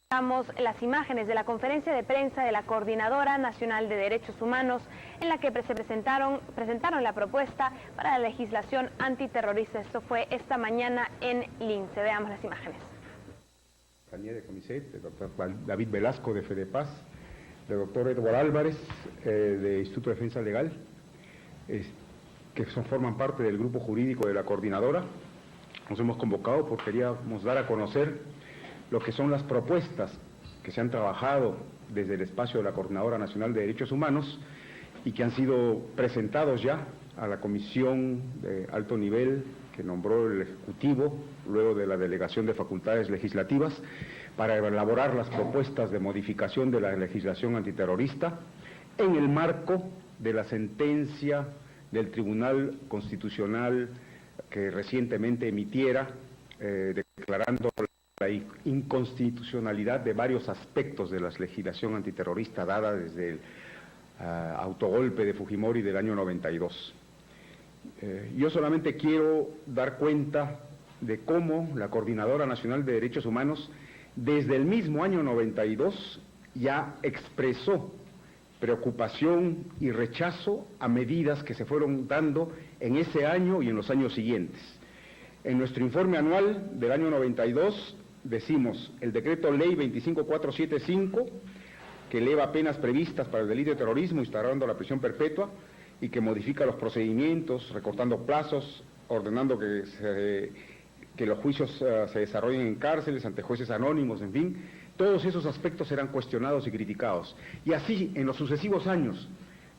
Damos las imágenes de la conferencia de prensa de la Coordinadora Nacional de Derechos Humanos en la que presentaron la propuesta para la legislación antiterrorista. Esto fue esta mañana en Lince. Veamos las imágenes. De Comiset, el doctor David Velasco de Fedepaz, el doctor Edward Álvarez de Instituto de Defensa Legal, que forman parte del grupo jurídico de la Coordinadora. Nos hemos convocado porque queríamos dar a conocer lo que son las propuestas que se han trabajado desde el espacio de la Coordinadora Nacional de Derechos Humanos y que han sido presentados ya a la comisión de alto nivel que nombró el Ejecutivo, luego de la delegación de facultades legislativas, para elaborar las propuestas de modificación de la legislación antiterrorista en el marco de la sentencia del Tribunal Constitucional que recientemente emitiera, declarando la inconstitucionalidad de varios aspectos de la legislación antiterrorista dada desde el autogolpe de Fujimori del año 92. Yo solamente quiero dar cuenta de cómo la Coordinadora Nacional de Derechos Humanos desde el mismo año 92 ya expresó preocupación y rechazo a medidas que se fueron dando en ese año y en los años siguientes. En nuestro informe anual del año 92 decimos: el decreto ley 25475, que eleva penas previstas para el delito de terrorismo instaurando la prisión perpetua y que modifica los procedimientos, recortando plazos, ordenando que los juicios se desarrollen en cárceles, ante jueces anónimos, en fin, todos esos aspectos eran cuestionados y criticados. Y así, en los sucesivos años,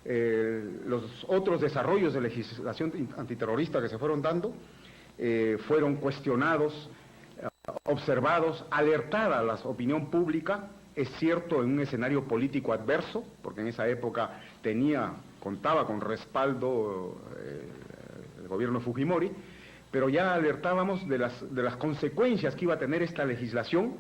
los otros desarrollos de legislación antiterrorista que se fueron dando, fueron cuestionados, observados, alertada la opinión pública, es cierto, en un escenario político adverso, porque en esa época contaba con respaldo el gobierno Fujimori, pero ya alertábamos de las consecuencias que iba a tener esta legislación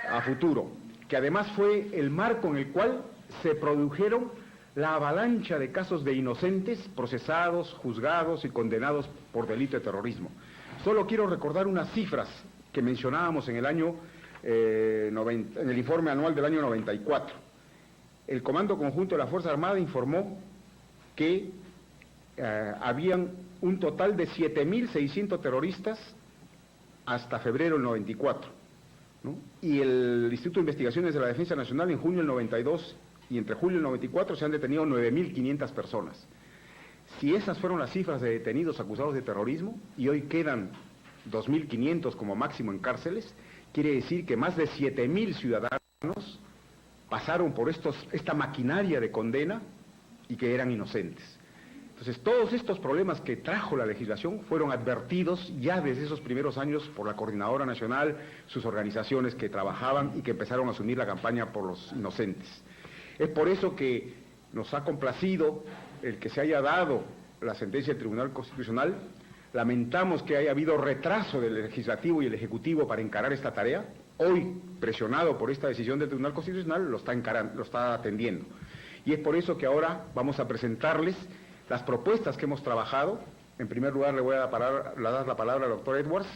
a futuro, que además fue el marco en el cual se produjeron la avalancha de casos de inocentes procesados, juzgados y condenados por delito de terrorismo. Solo quiero recordar unas cifras que mencionábamos en el informe anual del año 94. El Comando Conjunto de la Fuerza Armada informó que habían un total de 7.600 terroristas hasta febrero del 94, ¿no? Y el Instituto de Investigaciones de la Defensa Nacional en junio del 92 y entre julio del 94 se han detenido 9.500 personas. Si esas fueron las cifras de detenidos acusados de terrorismo y hoy quedan 2.500 como máximo en cárceles, quiere decir que más de 7.000 ciudadanos pasaron por esta maquinaria de condena y que eran inocentes. Entonces, todos estos problemas que trajo la legislación fueron advertidos ya desde esos primeros años por la Coordinadora Nacional, sus organizaciones que trabajaban y que empezaron a asumir la campaña por los inocentes. Es por eso que nos ha complacido el que se haya dado la sentencia del Tribunal Constitucional. Lamentamos que haya habido retraso del Legislativo y el Ejecutivo para encarar esta tarea. Hoy, presionado por esta decisión del Tribunal Constitucional, lo está atendiendo. Y es por eso que ahora vamos a presentarles las propuestas que hemos trabajado. En primer lugar, le voy a dar la palabra al doctor Edwards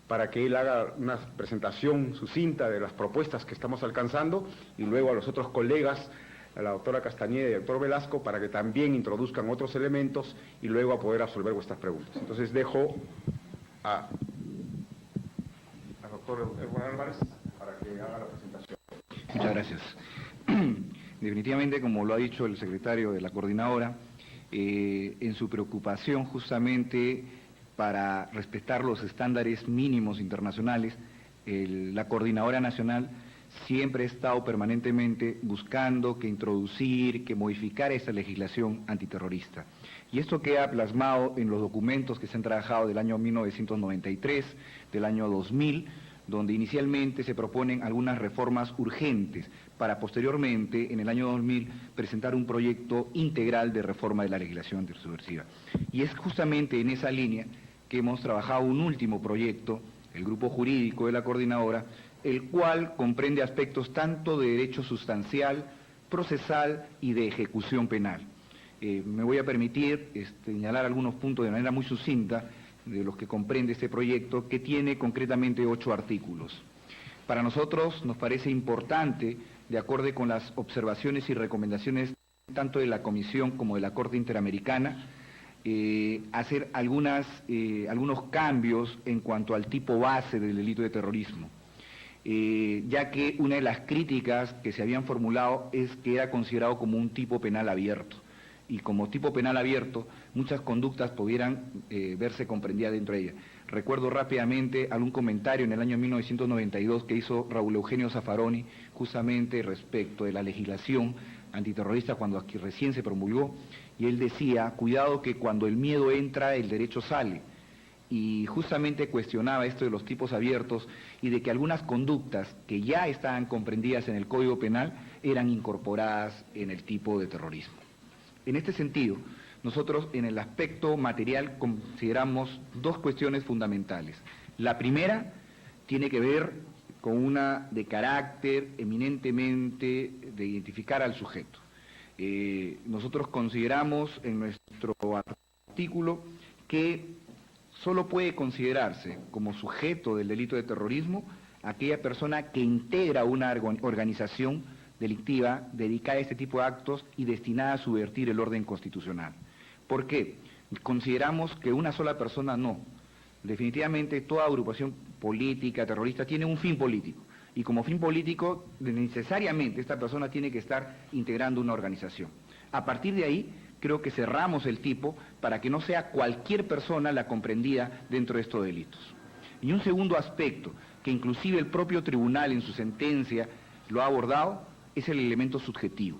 para que él haga una presentación sucinta de las propuestas que estamos alcanzando, y luego a los otros colegas, a la doctora Castañeda y al doctor Velasco, para que también introduzcan otros elementos y luego a poder resolver vuestras preguntas. Entonces dejo al doctor Edward Álvarez para que haga la presentación. Muchas gracias. Definitivamente, como lo ha dicho el secretario de la Coordinadora, en su preocupación justamente para respetar los estándares mínimos internacionales, la Coordinadora Nacional siempre ha estado permanentemente buscando que introducir, que modificar esta legislación antiterrorista. Y esto queda plasmado en los documentos que se han trabajado del año 1993, del año 2000, donde inicialmente se proponen algunas reformas urgentes para posteriormente, en el año 2000, presentar un proyecto integral de reforma de la legislación antisubversiva. Y es justamente en esa línea que hemos trabajado un último proyecto, el grupo jurídico de la Coordinadora, el cual comprende aspectos tanto de derecho sustancial, procesal y de ejecución penal. Me voy a permitir señalar algunos puntos de manera muy sucinta de los que comprende este proyecto, que tiene concretamente 8 artículos. Para nosotros nos parece importante, de acuerdo con las observaciones y recomendaciones tanto de la Comisión como de la Corte Interamericana, hacer algunos cambios en cuanto al tipo base del delito de terrorismo, ya que una de las críticas que se habían formulado es que era considerado como un tipo penal abierto, y como tipo penal abierto muchas conductas pudieran verse comprendidas dentro de ella. Recuerdo rápidamente algún comentario en el año 1992 que hizo Raúl Eugenio Zaffaroni justamente respecto de la legislación antiterrorista cuando aquí recién se promulgó, y él decía, cuidado que cuando el miedo entra, el derecho sale, y justamente cuestionaba esto de los tipos abiertos y de que algunas conductas que ya estaban comprendidas en el Código Penal eran incorporadas en el tipo de terrorismo. En este sentido, nosotros en el aspecto material consideramos dos cuestiones fundamentales. La primera tiene que ver con una de carácter eminentemente de identificar al sujeto. Nosotros consideramos en nuestro artículo que solo puede considerarse como sujeto del delito de terrorismo aquella persona que integra una organización delictiva dedicada a este tipo de actos y destinada a subvertir el orden constitucional. ¿Por qué? Consideramos que una sola persona no. Definitivamente toda agrupación política, terrorista, tiene un fin político. Y como fin político, necesariamente esta persona tiene que estar integrando una organización. A partir de ahí, creo que cerramos el tipo para que no sea cualquier persona la comprendida dentro de estos delitos. Y un segundo aspecto, que inclusive el propio tribunal en su sentencia lo ha abordado, es el elemento subjetivo,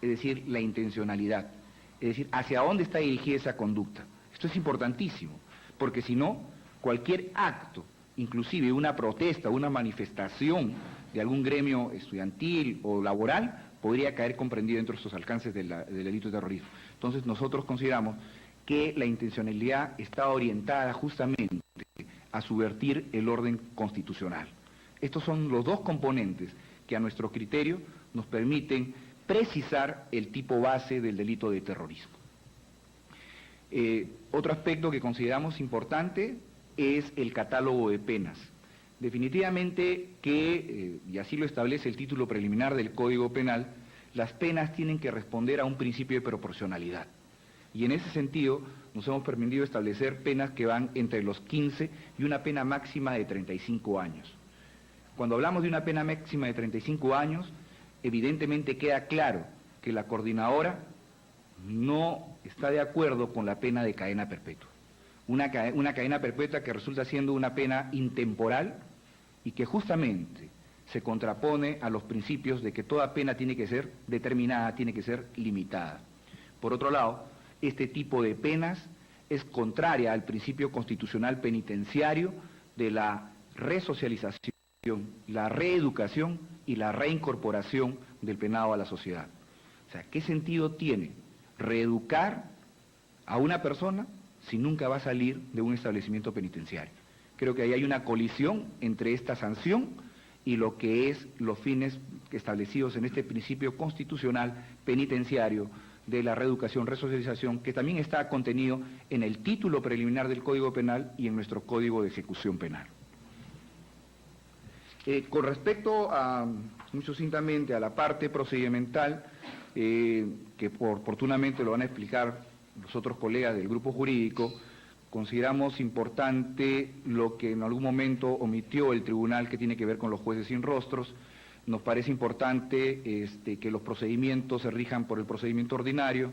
es decir, la intencionalidad, es decir, hacia dónde está dirigida esa conducta. Esto es importantísimo, porque si no, cualquier acto, inclusive una protesta, una manifestación de algún gremio estudiantil o laboral, podría caer comprendido dentro de estos alcances del delito de terrorismo. Entonces nosotros consideramos que la intencionalidad está orientada justamente a subvertir el orden constitucional. Estos son los dos componentes que a nuestro criterio nos permiten precisar el tipo base del delito de terrorismo. Otro aspecto que consideramos importante es el catálogo de penas. Definitivamente que, y así lo establece el título preliminar del Código Penal, las penas tienen que responder a un principio de proporcionalidad. Y en ese sentido nos hemos permitido establecer penas que van entre los 15 y una pena máxima de 35 años. Cuando hablamos de una pena máxima de 35 años, evidentemente queda claro que la coordinadora no está de acuerdo con la pena de cadena perpetua. Una cadena perpetua que resulta siendo una pena intemporal y que justamente se contrapone a los principios de que toda pena tiene que ser determinada, tiene que ser limitada. Por otro lado, este tipo de penas es contraria al principio constitucional penitenciario de la resocialización, la reeducación y la reincorporación del penado a la sociedad. O sea, ¿qué sentido tiene reeducar a una persona si nunca va a salir de un establecimiento penitenciario? Creo que ahí hay una colisión entre esta sanción y lo que es los fines establecidos en este principio constitucional penitenciario de la reeducación, resocialización, que también está contenido en el título preliminar del Código Penal y en nuestro Código de Ejecución Penal. Con respecto muy sucintamente a la parte procedimental, que oportunamente lo van a explicar los otros colegas del grupo jurídico, consideramos importante lo que en algún momento omitió el tribunal que tiene que ver con los jueces sin rostros. Nos parece importante que los procedimientos se rijan por el procedimiento ordinario,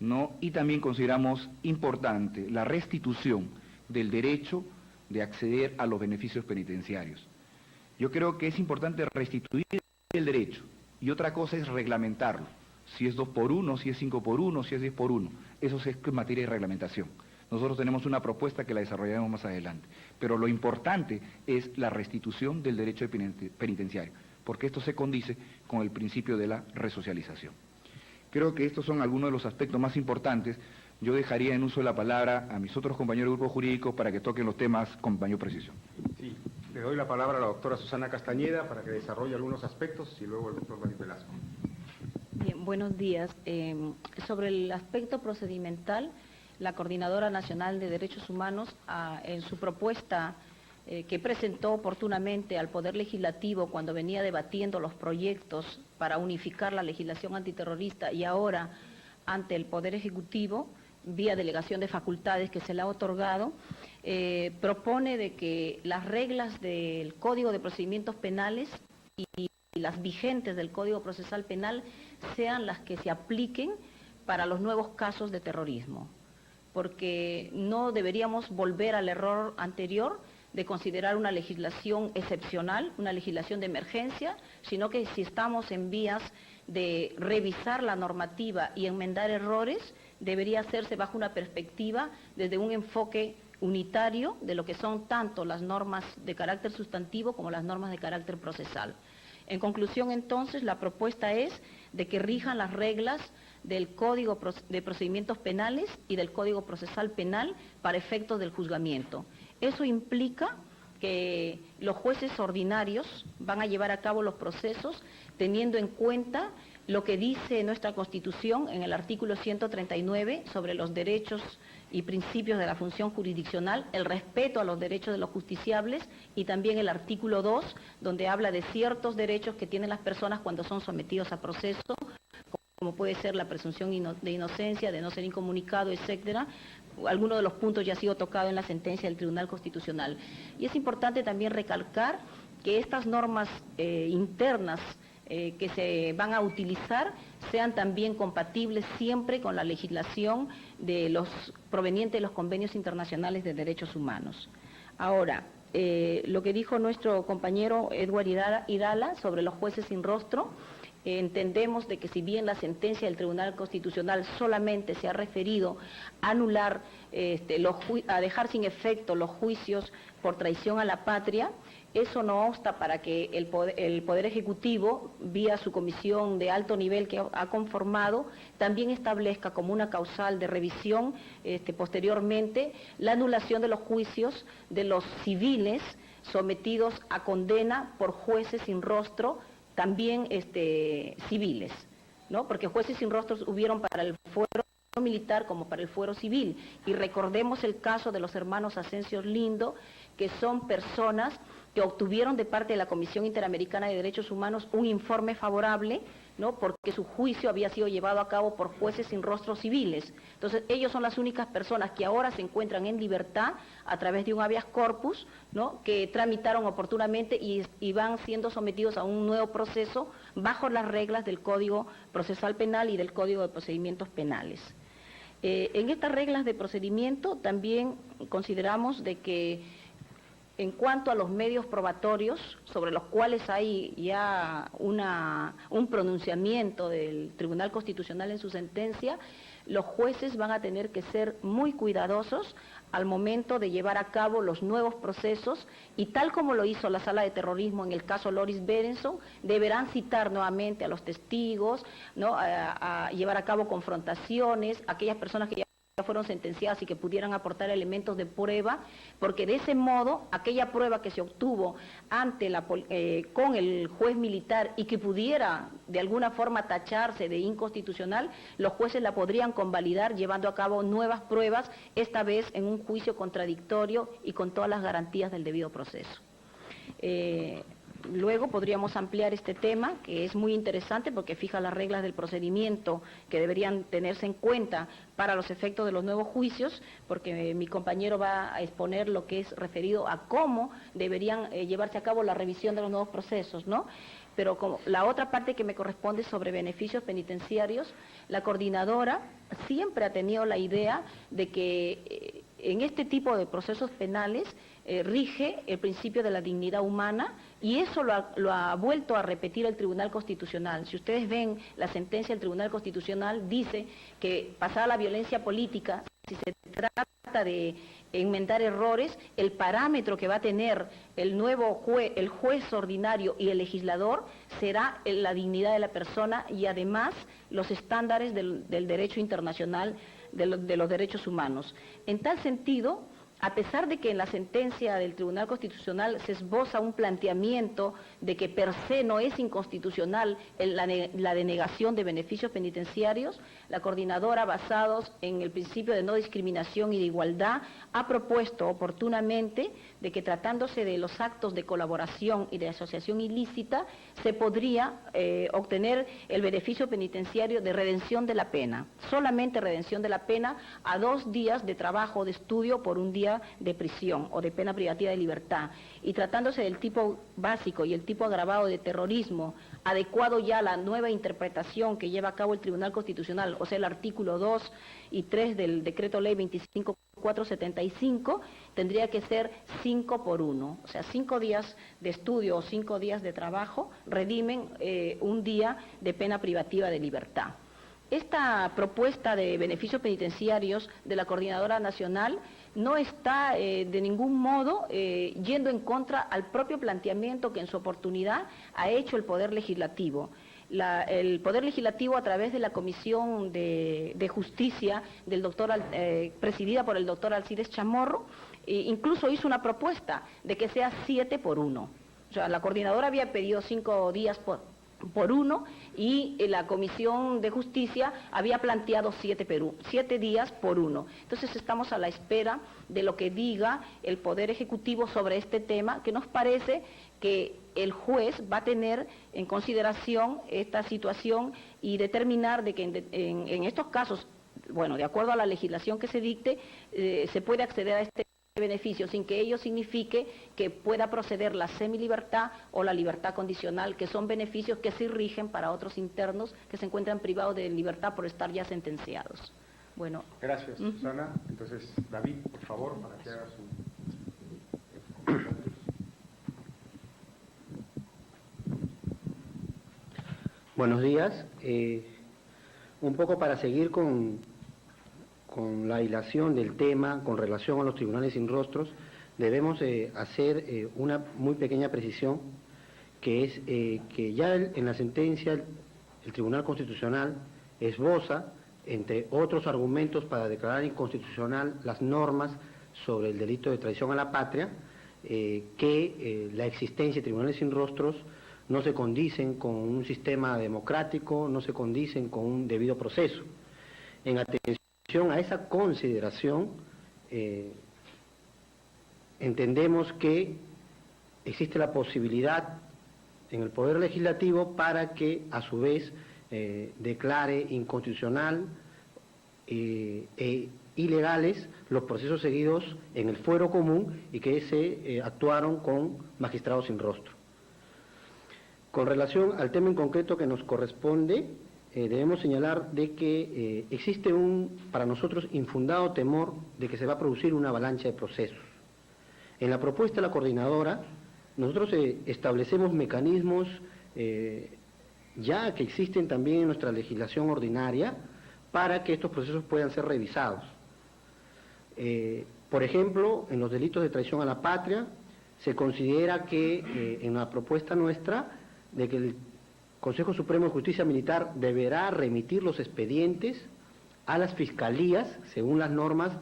¿no? Y también consideramos importante la restitución del derecho de acceder a los beneficios penitenciarios. Yo creo que es importante restituir el derecho, y otra cosa es reglamentarlo, si es 2x1, si es 5x1, si es 10x1, eso es materia de reglamentación. Nosotros tenemos una propuesta que la desarrollaremos más adelante, pero lo importante es la restitución del derecho penitenciario, porque esto se condice con el principio de la resocialización. Creo que estos son algunos de los aspectos más importantes. Yo dejaría en uso la palabra a mis otros compañeros del grupo jurídico para que toquen los temas con mayor precisión. Sí, le doy la palabra a la doctora Susana Castañeda para que desarrolle algunos aspectos y luego el doctor David Velasco. Bien, buenos días. Sobre el aspecto procedimental, la Coordinadora Nacional de Derechos Humanos, en su propuesta que presentó oportunamente al Poder Legislativo cuando venía debatiendo los proyectos para unificar la legislación antiterrorista y ahora ante el Poder Ejecutivo, vía delegación de facultades que se le ha otorgado, propone de que las reglas del Código de Procedimientos Penales y las vigentes del Código Procesal Penal sean las que se apliquen para los nuevos casos de terrorismo, porque no deberíamos volver al error anterior de considerar una legislación excepcional, una legislación de emergencia, sino que si estamos en vías de revisar la normativa y enmendar errores, debería hacerse bajo una perspectiva desde un enfoque unitario de lo que son tanto las normas de carácter sustantivo como las normas de carácter procesal. En conclusión, entonces, la propuesta es de que rijan las reglas del Código de Procedimientos Penales y del Código Procesal Penal para efectos del juzgamiento. Eso implica que los jueces ordinarios van a llevar a cabo los procesos teniendo en cuenta lo que dice nuestra Constitución en el artículo 139 sobre los derechos y principios de la función jurisdiccional, el respeto a los derechos de los justiciables y también el artículo 2, donde habla de ciertos derechos que tienen las personas cuando son sometidos a proceso, como puede ser la presunción de inocencia, de no ser incomunicado, etcétera. Algunos de los puntos ya han sido tocados en la sentencia del Tribunal Constitucional. Y es importante también recalcar que estas normas internas que se van a utilizar sean también compatibles siempre con la legislación proveniente de los convenios internacionales de derechos humanos. Ahora, lo que dijo nuestro compañero Edward Irala sobre los jueces sin rostro, entendemos de que si bien la sentencia del Tribunal Constitucional solamente se ha referido a anular, a dejar sin efecto los juicios por traición a la patria, eso no obsta para que el Poder Ejecutivo, vía su comisión de alto nivel que ha conformado, también establezca como una causal de revisión posteriormente la anulación de los juicios de los civiles sometidos a condena por jueces sin rostro, también civiles, ¿no? Porque jueces sin rostros hubieron para el fuero militar como para el fuero civil. Y recordemos el caso de los hermanos Asensio Lindo, que son personas que obtuvieron de parte de la Comisión Interamericana de Derechos Humanos un informe favorable, ¿no? Porque su juicio había sido llevado a cabo por jueces sin rostros civiles. Entonces, ellos son las únicas personas que ahora se encuentran en libertad a través de un habeas corpus, ¿no? Que tramitaron oportunamente y van siendo sometidos a un nuevo proceso bajo las reglas del Código Procesal Penal y del Código de Procedimientos Penales. En estas reglas de procedimiento también consideramos de que en cuanto a los medios probatorios, sobre los cuales hay ya un pronunciamiento del Tribunal Constitucional en su sentencia, los jueces van a tener que ser muy cuidadosos al momento de llevar a cabo los nuevos procesos y tal como lo hizo la Sala de Terrorismo en el caso Loris Berenson, deberán citar nuevamente a los testigos, ¿no? a llevar a cabo confrontaciones, aquellas personas que ya fueron sentenciadas y que pudieran aportar elementos de prueba, porque de ese modo aquella prueba que se obtuvo con el juez militar y que pudiera de alguna forma tacharse de inconstitucional, los jueces la podrían convalidar llevando a cabo nuevas pruebas, esta vez en un juicio contradictorio y con todas las garantías del debido proceso. Luego podríamos ampliar este tema, que es muy interesante porque fija las reglas del procedimiento que deberían tenerse en cuenta para los efectos de los nuevos juicios, porque mi compañero va a exponer lo que es referido a cómo deberían llevarse a cabo la revisión de los nuevos procesos, ¿no? Pero como la otra parte que me corresponde sobre beneficios penitenciarios, la coordinadora siempre ha tenido la idea de que en este tipo de procesos penales rige el principio de la dignidad humana y eso lo ha vuelto a repetir el Tribunal Constitucional. Si ustedes ven la sentencia del Tribunal Constitucional, dice que pasada la violencia política, si se trata de enmendar errores, el parámetro que va a tener el juez ordinario y el legislador será la dignidad de la persona y además los estándares del derecho internacional de los derechos humanos. En tal sentido, a pesar de que en la sentencia del Tribunal Constitucional se esboza un planteamiento de que per se no es inconstitucional la denegación de beneficios penitenciarios, la coordinadora, basados en el principio de no discriminación y de igualdad, ha propuesto oportunamente de que tratándose de los actos de colaboración y de asociación ilícita, se podría obtener el beneficio penitenciario de redención de la pena, solamente redención de la pena a 2 días de trabajo o de estudio por 1 día de prisión o de pena privativa de libertad. Y tratándose del tipo básico y el tipo agravado de terrorismo, adecuado ya a la nueva interpretación que lleva a cabo el Tribunal Constitucional, o sea, el artículo 2 y 3 del Decreto Ley 25.475, tendría que ser 5 por 1, o sea, 5 días de estudio o 5 días de trabajo redimen 1 día de pena privativa de libertad. Esta propuesta de beneficios penitenciarios de la Coordinadora Nacional no está de ningún modo yendo en contra al propio planteamiento que en su oportunidad ha hecho el Poder Legislativo. El Poder Legislativo, a través de la Comisión de Justicia del presidida por el doctor Alcides Chamorro, incluso hizo una propuesta de que sea 7 por 1. O sea, la coordinadora había pedido 5 días por 1 y la Comisión de Justicia había planteado 7 días por 1. Entonces estamos a la espera de lo que diga el Poder Ejecutivo sobre este tema, que nos parece que el juez va a tener en consideración esta situación y determinar de que en estos casos, bueno, de acuerdo a la legislación que se dicte, se puede acceder a este beneficio sin que ello signifique que pueda proceder la semilibertad o la libertad condicional, que son beneficios que sí rigen para otros internos que se encuentran privados de libertad por estar ya sentenciados. Bueno. Gracias, Susana. Entonces, David, por favor, para que haga su... Buenos días. Un poco para seguir con la hilación del tema con relación a los tribunales sin rostros, debemos hacer una muy pequeña precisión, que es que ya en la sentencia el Tribunal Constitucional esboza, entre otros argumentos, para declarar inconstitucional las normas sobre el delito de traición a la patria, que la existencia de tribunales sin rostros no se condicen con un sistema democrático, no se condicen con un debido proceso. En atención a esa consideración, entendemos que existe la posibilidad en el Poder Legislativo para que a su vez declare inconstitucional e ilegales los procesos seguidos en el fuero común y que se actuaron con magistrados sin rostro. Con relación al tema en concreto que nos corresponde, debemos señalar de que existe para nosotros, infundado temor de que se va a producir una avalancha de procesos. En la propuesta de la coordinadora, nosotros establecemos mecanismos ya que existen también en nuestra legislación ordinaria para que estos procesos puedan ser revisados. Por ejemplo, en los delitos de traición a la patria, se considera que en la propuesta nuestra, de que el Consejo Supremo de Justicia Militar deberá remitir los expedientes a las fiscalías según las normas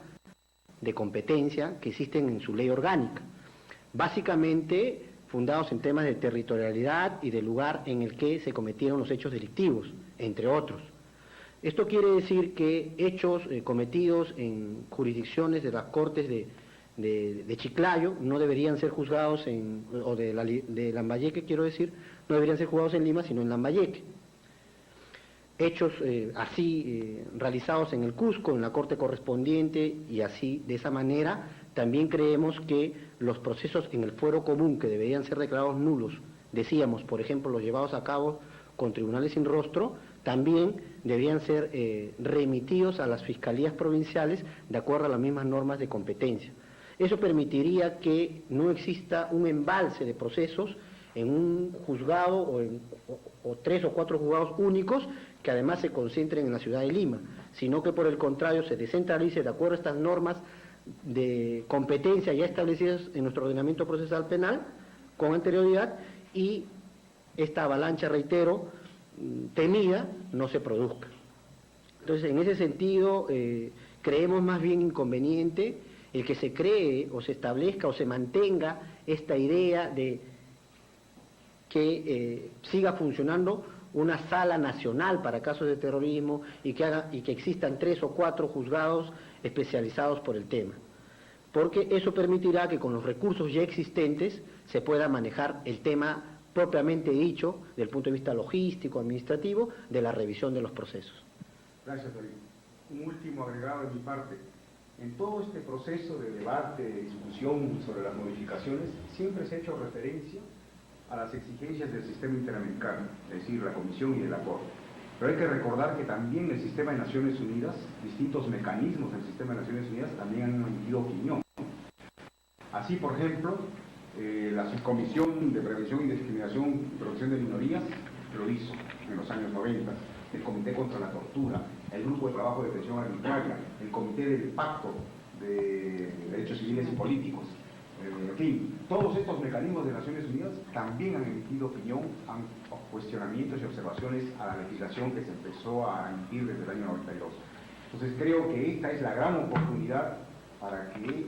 de competencia que existen en su ley orgánica, básicamente fundados en temas de territorialidad y del lugar en el que se cometieron los hechos delictivos, entre otros. Esto quiere decir que hechos cometidos en jurisdicciones de las Cortes de Chiclayo no deberían ser juzgados o de Lambayeque, quiero decir, no deberían ser juzgados en Lima, sino en Lambayeque. Hechos así realizados en el Cusco, en la Corte correspondiente, y así, de esa manera, también creemos que los procesos en el fuero común que deberían ser declarados nulos, decíamos, por ejemplo, los llevados a cabo con tribunales sin rostro, también deberían ser remitidos a las fiscalías provinciales de acuerdo a las mismas normas de competencia. Eso permitiría que no exista un embalse de procesos en un juzgado o 3 o 4 juzgados únicos que además se concentren en la ciudad de Lima, sino que por el contrario se descentralice de acuerdo a estas normas de competencia ya establecidas en nuestro ordenamiento procesal penal con anterioridad, y esta avalancha, reitero, temida, no se produzca. Entonces, en ese sentido, creemos más bien inconveniente el que se cree o se establezca o se mantenga esta idea de que siga funcionando una sala nacional para casos de terrorismo y que existan 3 o 4 juzgados especializados por el tema. porque eso permitirá que con los recursos ya existentes se pueda manejar el tema propiamente dicho, del punto de vista logístico, administrativo, de la revisión de los procesos. Gracias, David. Un último agregado de mi parte. En todo este proceso de debate, de discusión sobre las modificaciones, siempre se ha hecho referencia a las exigencias del sistema interamericano, es decir, la Comisión y de la Corte. Pero hay que recordar que también el sistema de Naciones Unidas, distintos mecanismos del sistema de Naciones Unidas también han emitido opinión. Así, por ejemplo, la Subcomisión de Prevención y Discriminación y Protección de Minorías lo hizo en los años 90, el Comité contra la Tortura, el Grupo de Trabajo de Detención Arbitraria, el Comité del Pacto de Derechos Civiles y Políticos, en fin, todos estos mecanismos de Naciones Unidas también han emitido opinión, cuestionamientos y observaciones a la legislación que se empezó a emitir desde el año 92. Entonces creo que esta es la gran oportunidad para que el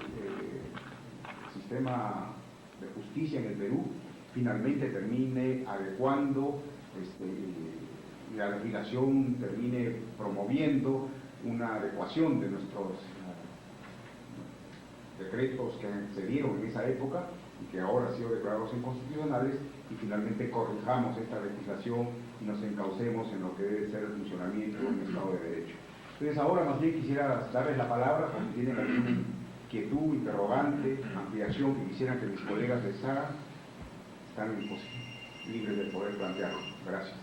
sistema de justicia en el Perú finalmente termine adecuando la legislación, termine promoviendo una adecuación de nuestros decretos que se dieron en esa época y que ahora han sido declarados inconstitucionales, y finalmente corrijamos esta legislación y nos encaucemos en lo que debe ser el funcionamiento de un Estado de Derecho. Entonces ahora más bien quisiera darles la palabra porque tienen alguna inquietud, interrogante, ampliación que quisieran que mis colegas les hagan, están libres de poder plantearlo. Gracias.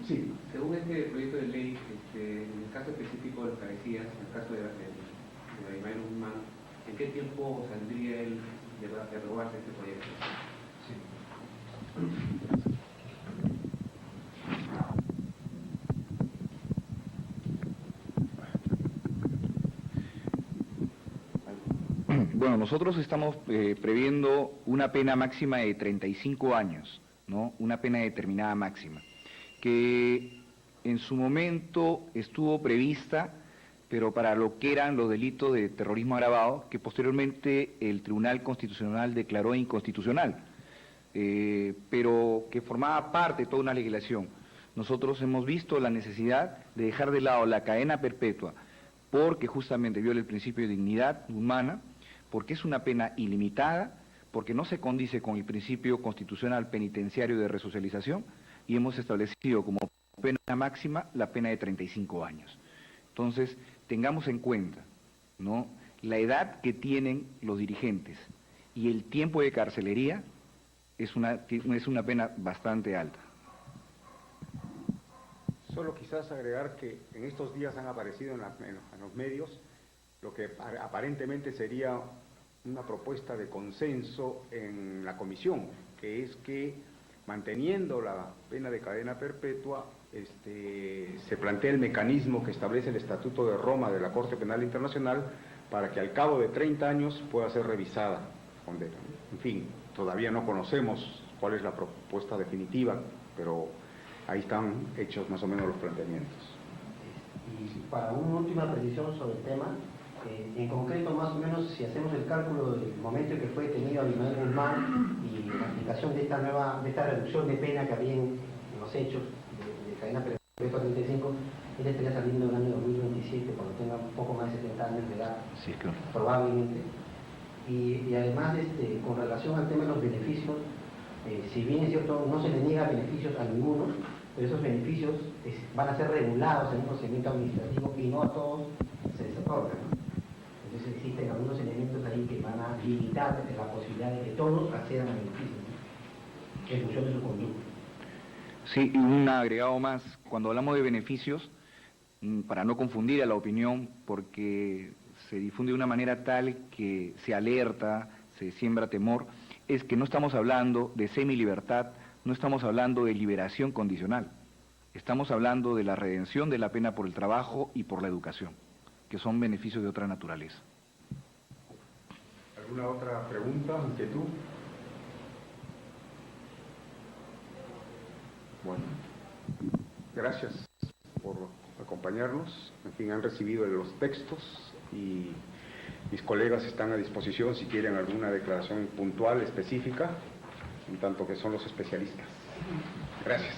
Sí. Según este proyecto de ley, en el caso específico de los cabecillas, en el caso de Abimael Guzmán, ¿en qué tiempo saldría él de aprobarse este proyecto? Bueno, nosotros estamos previendo una pena máxima de 35 años, ¿no? Una pena determinada máxima, que en su momento estuvo prevista, pero para lo que eran los delitos de terrorismo agravado, que posteriormente el Tribunal Constitucional declaró inconstitucional, pero que formaba parte de toda una legislación. Nosotros hemos visto la necesidad de dejar de lado la cadena perpetua, porque justamente viola el principio de dignidad humana, porque es una pena ilimitada, porque no se condice con el principio constitucional penitenciario de resocialización, y hemos establecido como pena máxima la pena de 35 años. Entonces, tengamos en cuenta, ¿no?, la edad que tienen los dirigentes y el tiempo de carcelería es una pena bastante alta. Solo quizás agregar que en estos días han aparecido en los medios lo que aparentemente sería una propuesta de consenso en la comisión, que es que manteniendo la pena de cadena perpetua, se plantea el mecanismo que establece el Estatuto de Roma de la Corte Penal Internacional para que al cabo de 30 años pueda ser revisada la condena. En fin, todavía no conocemos cuál es la propuesta definitiva, pero ahí están hechos más o menos los planteamientos. Y para una última precisión sobre el tema, en concreto, más o menos, si hacemos el cálculo del momento en que fue detenido Abimael Guzmán y la aplicación de esta reducción de pena que había en los hechos de cadena perpetua 35, él estaría saliendo en el año 2027, cuando tenga un poco más de 70 años de edad, sí, claro, probablemente. Y además, con relación al tema de los beneficios, si bien es cierto, no se le niega beneficios a ninguno, pero esos beneficios van a ser regulados en un procedimiento administrativo y no a todos se les otorga, ¿no? Entonces existen algunos elementos ahí que van a limitar la posibilidad de que todos accedan a beneficios, ¿no?, en función de su conducta. Sí, y un agregado más, cuando hablamos de beneficios, para no confundir a la opinión, porque se difunde de una manera tal que se alerta, se siembra temor, es que no estamos hablando de semilibertad, no estamos hablando de liberación condicional, estamos hablando de la redención de la pena por el trabajo y por la educación, que son beneficios de otra naturaleza. ¿Alguna otra pregunta, inquietud? Bueno, gracias por acompañarnos. En fin, han recibido los textos y mis colegas están a disposición si quieren alguna declaración puntual, específica, en tanto que son los especialistas. Gracias.